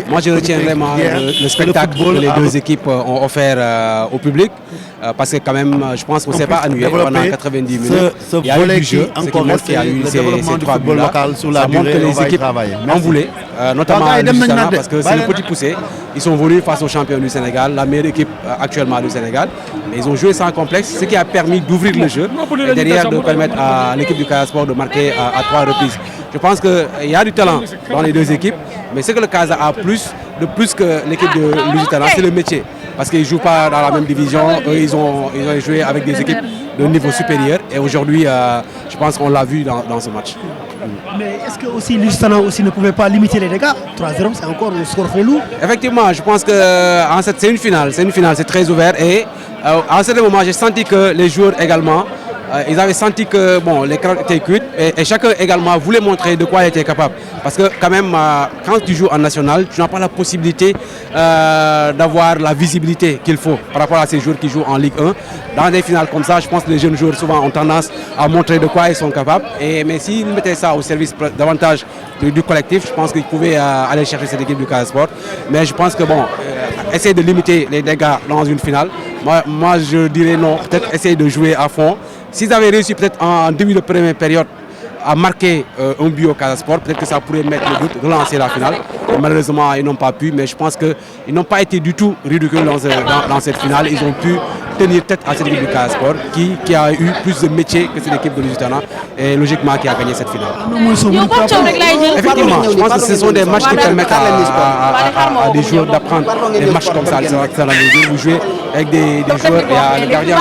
Moi, je retiens vraiment le spectacle que les deux équipes ont offert au public. Parce que quand même, je pense qu'on ne s'est pas ennuyé pendant 90 minutes. Il y a eu du jeu, ce qui montre qu'il y a eu ces 3 buts-là. Ça montre que les équipes en voulaient, notamment le Lusitana, parce que c'est le petit poussé. Ils sont venus face aux champions du Sénégal, la meilleure équipe actuellement du Sénégal. Mais ils ont joué sans complexe, ce qui a permis d'ouvrir le jeu et derrière de permettre à l'équipe du Casa Sport de marquer à 3 reprises. Je pense qu'il y a du talent dans les deux équipes, mais ce que le Casa a de plus que l'équipe de Lusitana, c'est le métier. Parce qu'ils ne jouent pas dans la même division, eux ils ont joué avec des équipes de niveau supérieur et aujourd'hui je pense qu'on l'a vu dans ce match. Mais est-ce que aussi Lusitana aussi ne pouvait pas limiter les dégâts? 3-0 c'est encore un score très lourd. Effectivement, je pense que c'est une finale, c'est très ouvert et à un certain moment j'ai senti que les joueurs également ils avaient senti que bon, les carottes étaient cuites et chacun également voulait montrer de quoi il était capable. Parce que quand même, quand tu joues en national, tu n'as pas la possibilité d'avoir la visibilité qu'il faut par rapport à ces joueurs qui jouent en Ligue 1. Dans des finales comme ça, je pense que les jeunes joueurs souvent ont tendance à montrer de quoi ils sont capables. Mais s'ils mettaient ça au service davantage du collectif, je pense qu'ils pouvaient aller chercher cette équipe du Casa Sport. Mais je pense que bon, essayer de limiter les dégâts dans une finale, moi je dirais non, peut-être essayer de jouer à fond. S'ils avaient réussi peut-être en début de première période à marquer un but au Casa Sport, peut-être que ça pourrait mettre le doute, relancer la finale. Et malheureusement, ils n'ont pas pu, mais je pense qu'ils n'ont pas été du tout ridicules dans cette finale. Ils ont pu tenir tête à cette équipe du Casa Sport qui a eu plus de métier que cette équipe de Lusitana et logiquement qui a gagné cette finale. Effectivement, je pense que ce sont des matchs qui permettent à des joueurs d'apprendre des matchs comme ça. Vous jouez avec des joueurs, il y a le gardien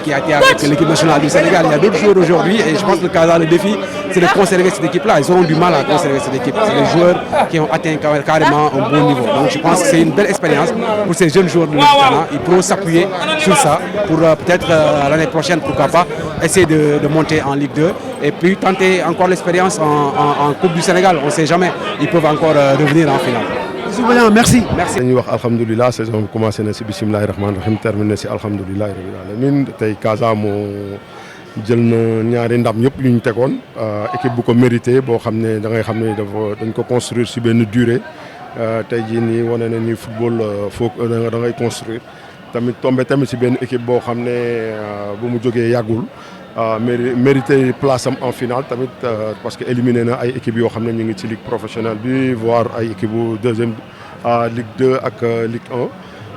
qui a été avec l'équipe nationale du Sénégal, il y a d'autres joueurs aujourd'hui et je pense que le Casa, le défi, c'est de conserver cette équipe-là. Ils auront du mal à conserver cette équipe. C'est des joueurs qui ont atteint carrément un bon niveau. Donc je pense que c'est une belle expérience pour ces jeunes joueurs de Lusitana. Ils pourront s'appuyer sur ça pour peut-être l'année prochaine, pourquoi pas, essayer de monter en Ligue 2 et puis tenter encore l'expérience en Coupe du Sénégal. On ne sait jamais, ils peuvent encore revenir en finale. Merci. Merci. dañuy wax alhamdulilah saison bi commencé na si bisimilahi rahmaani rahim terminé si alhamdulilahi rabil alamin tey Casa moo jël na ñaari ndam yëpp yu ñu tegoon équipe bu ko mérité boo xam ne da ngay xam ne dañ ko construire si benn durée tey jii nii wane na ni football foog da ngay construire tamit tombé tamit si benn équipe boo xam ne bu mu jógee yàggul mérité place am en finale tamit parce que éliminé na ay équipes yoo xam ne ñu ngi ci ligue professionnelle bi voire ay équipe bu deuxième Ligue 2 ak Ligue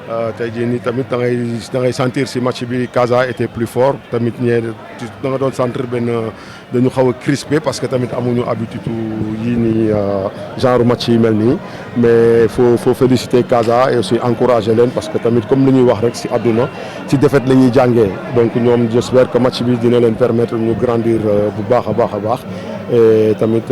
1 tey jii nii tamit da ngay sentir si match bi Casa était plus fort tamit ñee da nga doon sentir benn dañu xaw a crispé parce que tamit amuñu habitude yii nii genre match yi mel nii mais faut féliciter Casa et aussi encourager leen parce que tamit comme li ñuy wax rek si àdduna ci défaite la ñuy jàngee donc ñoom j'espère que match bi dina leen permettre ñu grandir bu baax a baax et tamit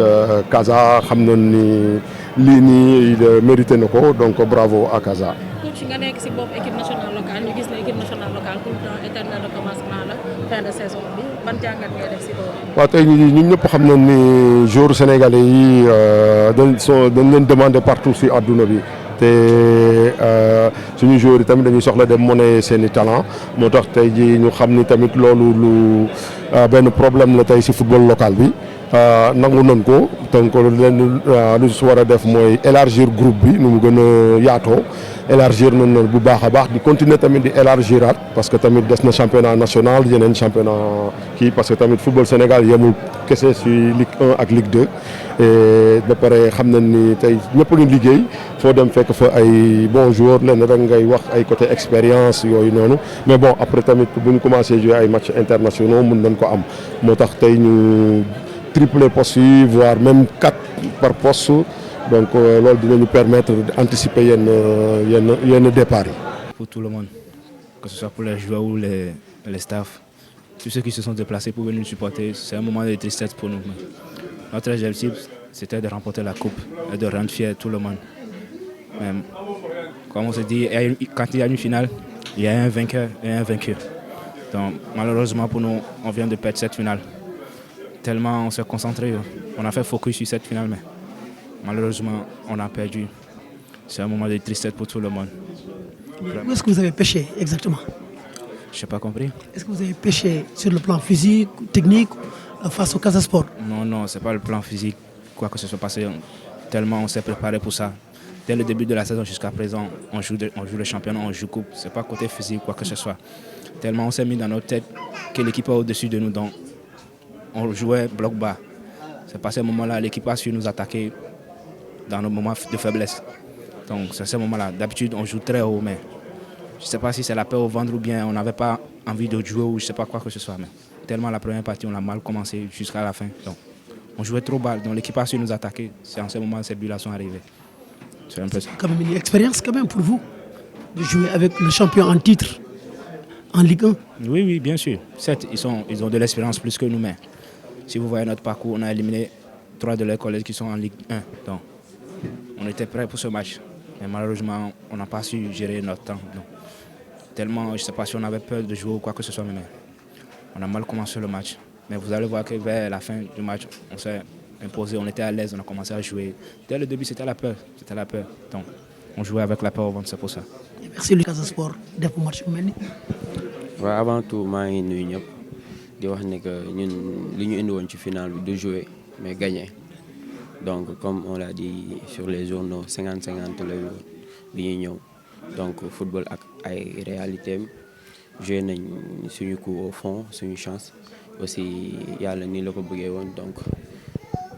Casa xam na ni lii nii mérité na ko donc bravo à Casa. coach nga nekk si bopp équipe nationale locale ñu gis ne équipe nationale locale tout le temps éternel recommencement la fin de saison bi ban jàngat ngay def si loolu. waaw tey ñun ñëpp xam nañ ni joueurs sénégalais yi dañ leen demander partout si àdduna bi te suñu joueurs yi tamit dañuy soxla dem monnaie seen i talent moo tax tey ji ñu xam ni tamit loolu lu benn problème la tey si football local bi. nangu nañ ko donc leen lu si war a def mooy élargir groupe bi nu mu gën a yaatoo élargir nañ bu baax a baax di continuer tamit di élargiraat parce que tamit des na championnat national yeneen championnat kii parce que tamit football Sénégal yemul kese si Ligue 1 ak Ligue 2 et ba pare xam nañ ni tey ñëpp ñu liggéey foo dem fekk fa ay bons joueurs leen rek ngay wax ay côté expérience yooyu noonu mais bon après tamit bu ñu commencé jouer ay matchs internationaux mun nañ ko am moo tax tey ñu triple poste yi voire même 4 par poste donc loolu dinañu permettre d'anticiper yenn départ yi. Pour tout le monde, que ce soit pour les joueurs ou les staffs, tous ceux qui se sont déplacés pour venir nous supporter, c'est un moment de tristesse pour nous. Notre objectif, c'était de remporter la coupe et de rendre fier tout le monde. Mais, comme on se dit, quand il y a une finale, il y a un vainqueur et un vaincu. Donc malheureusement pour nous, on vient de perdre cette finale. Tellement on s'est concentré, on a fait focus sur cette finale, mais malheureusement on a perdu. C'est un moment de tristesse pour tout le monde. Où est-ce que vous avez pêché exactement? Je n'ai pas compris. Est-ce que vous avez pêché sur le plan physique, technique, face au Casa Sport? Non, ce n'est pas le plan physique, quoi que ce soit passé. Tellement on s'est préparé pour ça. Dès le début de la saison jusqu'à présent, on joue le championnat, on joue coupe. Ce n'est pas côté physique, quoi que ce soit. Tellement on s'est mis dans notre tête que l'équipe est au-dessus de nous. Donc, on jouait bloc bas. C'est pas ce moment-là, l'équipe a su nous attaquer dans nos moments de faiblesse. Donc, c'est ce moment-là. D'habitude, on joue très haut, mais je ne sais pas si c'est la peur au ventre ou bien on n'avait pas envie de jouer ou je ne sais pas quoi que ce soit. Mais tellement la première partie, on a mal commencé jusqu'à la fin. Donc, on jouait trop bas. Donc, l'équipe a su nous attaquer. C'est en ce moment que ces buts-là sont arrivés. C'est un peu ça. Quand même une expérience quand même pour vous de jouer avec le champion en titre en Ligue 1. Oui, oui, bien sûr. Certes, ils ont de l'expérience plus que nous, mais si vous voyez notre parcours, on a éliminé 3 de leurs collègues qui sont en Ligue 1. Donc, on était prêts pour ce match. Mais malheureusement, on n'a pas su gérer notre temps. Donc, tellement, je ne sais pas si on avait peur de jouer ou quoi que ce soit, mais on a mal commencé le match. Mais vous allez voir que vers la fin du match, on s'est imposé, on était à l'aise, on a commencé à jouer. Dès le début, c'était la peur. C'était la peur. Donc, on jouait avec la peur au ventre, c'est pour ça. Merci le Casa Sport def bu match bu mel ni. waaw avant tout maa ngi nuyu ñëpp di wax ne que ñun li ñu indi woon ci finale bi du jouer mais gagner donc comme on l'a dit sur les journaux 50-50 la woon bi ñuy ñëw donc football ak ay réalité am joué nañ suñu coup au fond suñu chance aussi yàlla nii la ko bëggee woon donc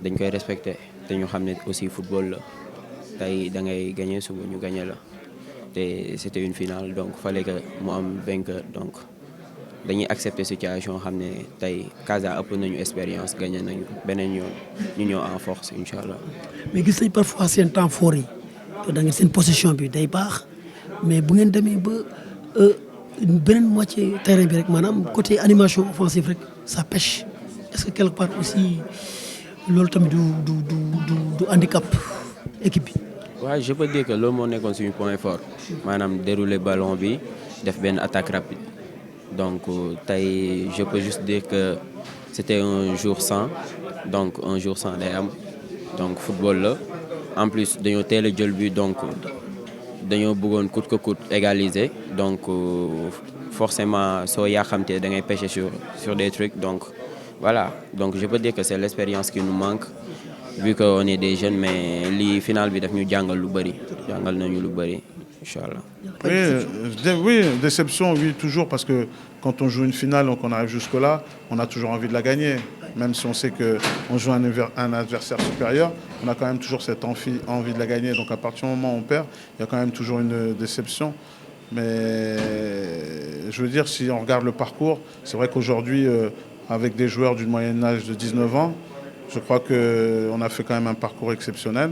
dañ koy respecter te ñu xam ne aussi football la tey da ngay gagner suba ñu gagner la te c'était une finale donc fallait que mu am vainqueur donc dañuy accepter situation xam ne tey Casa ëpp nañu expérience gagné nañu beneen yoon ñu ñëw en force incha allah. mais gis nañ parfois seen temps fort yi da ngeen seen possession bi day baax mais bu ngeen demee ba beneen moitié terrain bi rek maanaam côté animation offensive rek ça pêche est-ce que quelque part aussi loolu tamit du handicap équipe bi. waaw je peux dire que loolu moo nekkoon suñu point fort maanaam dérouler ballon bi def benn attaque rapide donc tey je peux juste dire que c'était un jour sans donc un jour sans day am donc football la en plus dañoo teel a jël but donc dañoo bëggoon coûte que coûte égaliser donc forcément soo yàqamtee da ngay pêcher sur des trucs donc voilà donc je peux dire que c'est l'expérience qui nous manque. Vu qu'on est des jeunes, mais li final bi daf ñu jàngal lu bari jàngal nañu lu bari inchallah. Oui, déception, oui, toujours, parce que quand on joue une finale, donc on arrive jusque-là, on a toujours envie de la gagner. Même si on sait qu'on joue un adversaire supérieur, on a quand même toujours cette envie de la gagner. Donc à partir du moment où on perd, il y a quand même toujours une déception. Mais je veux dire, si on regarde le parcours, c'est vrai qu'aujourd'hui, avec des joueurs d'une moyenne âge de 19 ans, je crois qu'on a fait quand même un parcours exceptionnel.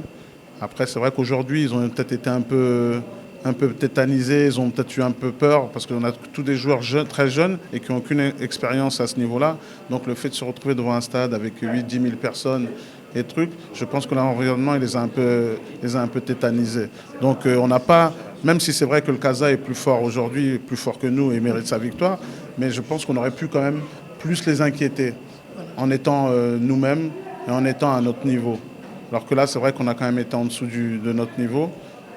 Après, c'est vrai qu'aujourd'hui, ils ont peut-être été un peu tétanisés, ils ont peut-être eu un peu peur, parce qu'on a tous des joueurs très jeunes et qui n'ont aucune expérience à ce niveau-là. Donc le fait de se retrouver devant un stade avec 8-10 000 personnes et trucs, je pense que l'environnement les a un peu tétanisés. Donc on n'a pas, même si c'est vrai que le Casa est plus fort aujourd'hui, plus fort que nous et mérite sa victoire, mais je pense qu'on aurait pu quand même plus les inquiéter en étant nous-mêmes et en étant à notre niveau. Alors que là, c'est vrai qu'on a quand même été en dessous de notre niveau.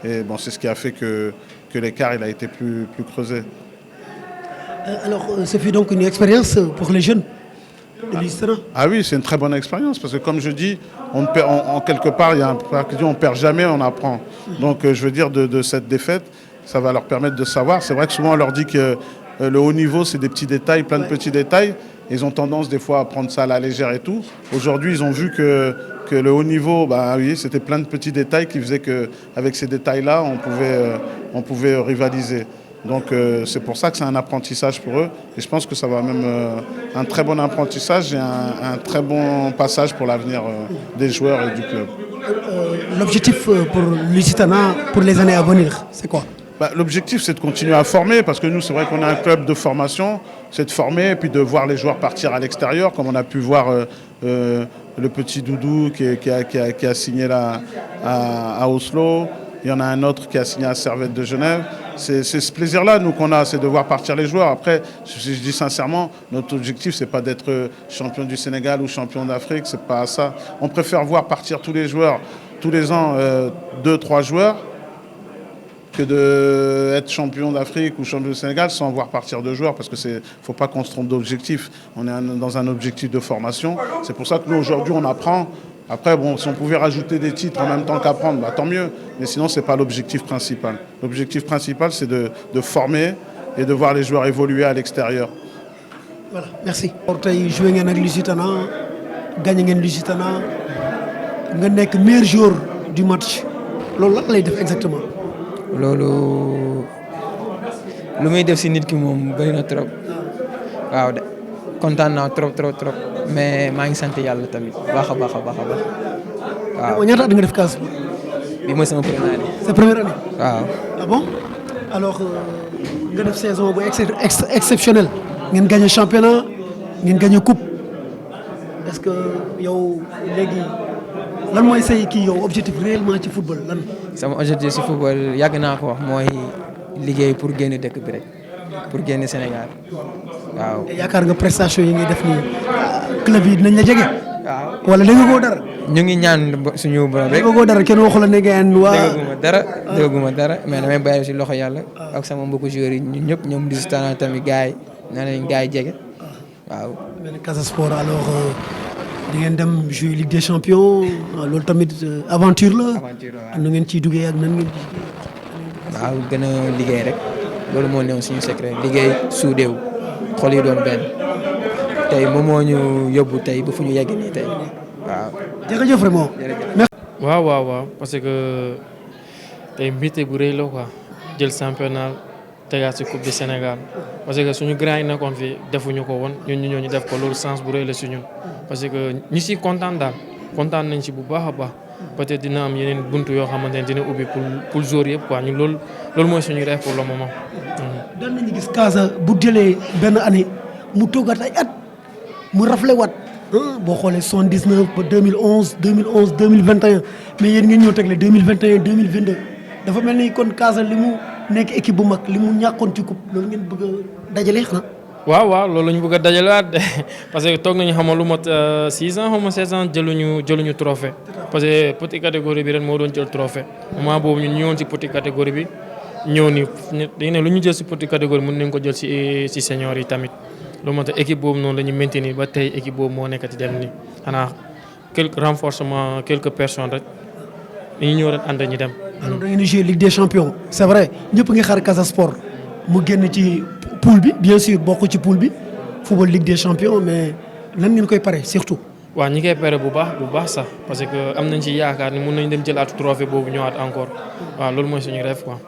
Et bon, c'est ce qui a fait que l'écart il a été plus creusé. Alors, ça fait donc une expérience pour les jeunes de l'Istra. Ah oui, c'est une très bonne expérience parce que comme je dis, en quelque part, il y a un part qui dit on perd jamais, on apprend. Donc je veux dire de cette défaite, ça va leur permettre de savoir. C'est vrai que souvent on leur dit que le haut niveau, c'est des petits détails, plein de petits détails. Ils ont tendance des fois à prendre ça à la légère et tout. Aujourd'hui, ils ont vu que le haut niveau, bah oui, c'était plein de petits détails qui faisaient qu'avec ces détails-là, on pouvait rivaliser. Donc c'est pour ça que c'est un apprentissage pour eux. Et je pense que ça va même un très bon apprentissage et un très bon passage pour l'avenir des joueurs et du club. L'objectif pour Lusitana pour les années à venir, c'est quoi? L'objectif, c'est de continuer à former, parce que nous, c'est vrai qu'on a un club de formation, c'est de former et puis de voir les joueurs partir à l'extérieur, comme on a pu voir le petit Doudou qui a signé là à Oslo. Il y en a un autre qui a signé à Servette de Genève. C'est ce plaisir-là, nous, qu'on a, c'est de voir partir les joueurs. Après, je dis sincèrement, notre objectif, c'est pas d'être champion du Sénégal ou champion d'Afrique, c'est pas ça. On préfère voir partir tous les joueurs, tous les ans, 2-3 joueurs, que d'être champion d'Afrique ou champion du Sénégal sans voir partir de joueurs, parce que faut pas qu'on se trompe d'objectif. On est dans un objectif de formation. C'est pour ça que nous, aujourd'hui, on apprend Après, bon, si on pouvait rajouter des titres en même temps qu'apprendre, bah, tant mieux. Mais sinon, ce n'est pas l'objectif principal. L'objectif principal, c'est de former et de voir les joueurs évoluer à l'extérieur. Voilà, merci. Aujourd'hui, joué avec Lusitana, gagné avec Lusitana, vous êtes le meilleur joueur du match. Qu'est-ce que vous exactement? Ce que je fais, c'est que je suis trop. Waaw de kontaan naa trop mais maa ngi sant yàlla tamit baax a baax. waaw ñaata at nga def Casa Sport. bii mooy sama première année. sa première année. waaw. Ah bon alors nga def saison bu exceptionnelle ngeen gagné championnat ngeen gagné coupe est-ce que yow léegi lan mooy say kii yow objectif réellement ci football lan. sama objectif ci football yàgg naa ko wax mooy liggéey pour génn dëkk bi rek pour génn Sénégal waaw. yaakaar nga prestation yi ngay def nii club yi dinañ la jege. waaw wala dégg nga koo dara. ñu ngi ñaan suñu borom rek. dégg nga koo dara kenn waxu la ne ngeen waa. dégguma dara mais damay bàyyi ci loxo yàlla. ak sama mbokku joueurs yi ñun ñëpp ñoom Lusitana tamit gars yi nee nañ gars yi jege waaw. mel ni Casa Sport alors di ngeen dem jouer Ligue des Champions loolu tamit aventure la. aventure la waaw nu ngeen ciy duggee ak nan ngeen ciy. waaw gën a liggéey rek loolu moo newoon suñu secret liggéey suudeewu xol yi doon benn tey moom moo ñu yóbbu tey ba fu ñu yegg nii tey waaw. jërëjëf vraiment. waaw parce que tey mbégte bu rëy la quoi jël championnat tegaat ci coupe du Sénégal parce que suñu grand yi nekkoon fi defuñu ko woon ñun ñu ñëw ñu def ko loolu sens bu rëy la si ñun parce que ñi si kontaan daal kontaan nañ si bu baax a baax. peut-être dina am yeneen buntu yoo xamante ne dina ubbi pour joueur yëpp quoi ñun loolu mooy suñu rêve pour le moment. daan nañu gis Casa bu jëlee benn année mu toogaat ay at mu raflé waat boo xoolee 79 ba 2011 2021 mais yéen ngeen ñëw tegle 2021 2022 dafa mel ni kon Casa li mu nekk équipe bu mag li mu ñàkkoon ci coupe loolu ngeen bëgg a dajale xanaa. waaw loolu la ñu bëgg a dajalewaat parce que toog nañu xamal lu mot 6 ans xaw ma 16 ans jëluñu trophée parce que petite catégorie bi ren moo doon jël trophée moment boobu ñun ñëwoon ci petite catégorie bi ñëw ni dañu ne lu ñu jël ci petite catégorie mën nañ ko jël ci senior yi tamit loolu moo tax équipe boobu noonu la ñu maintenir ba tey équipe boobu moo nekkati dem ni xanaa quelques renforcements quelques personnes rek dañuy ñëw rek ànd ñu dem. alors da ngeen di jouer Ligue des Champions c'est vrai ñëpp ngi xaar Casa Sport mu génn ci. poule bi bien sûr bokk ci poule bi football Ligue des Champions mais nan ngeen koy pare surtout. waaw ñi koy pare bu baax sax parce que am nañ ci yaakaar ni mun nañ dem jëlaat trophée boobu ñëwaat encore waaw loolu mooy suñu rêve quoi.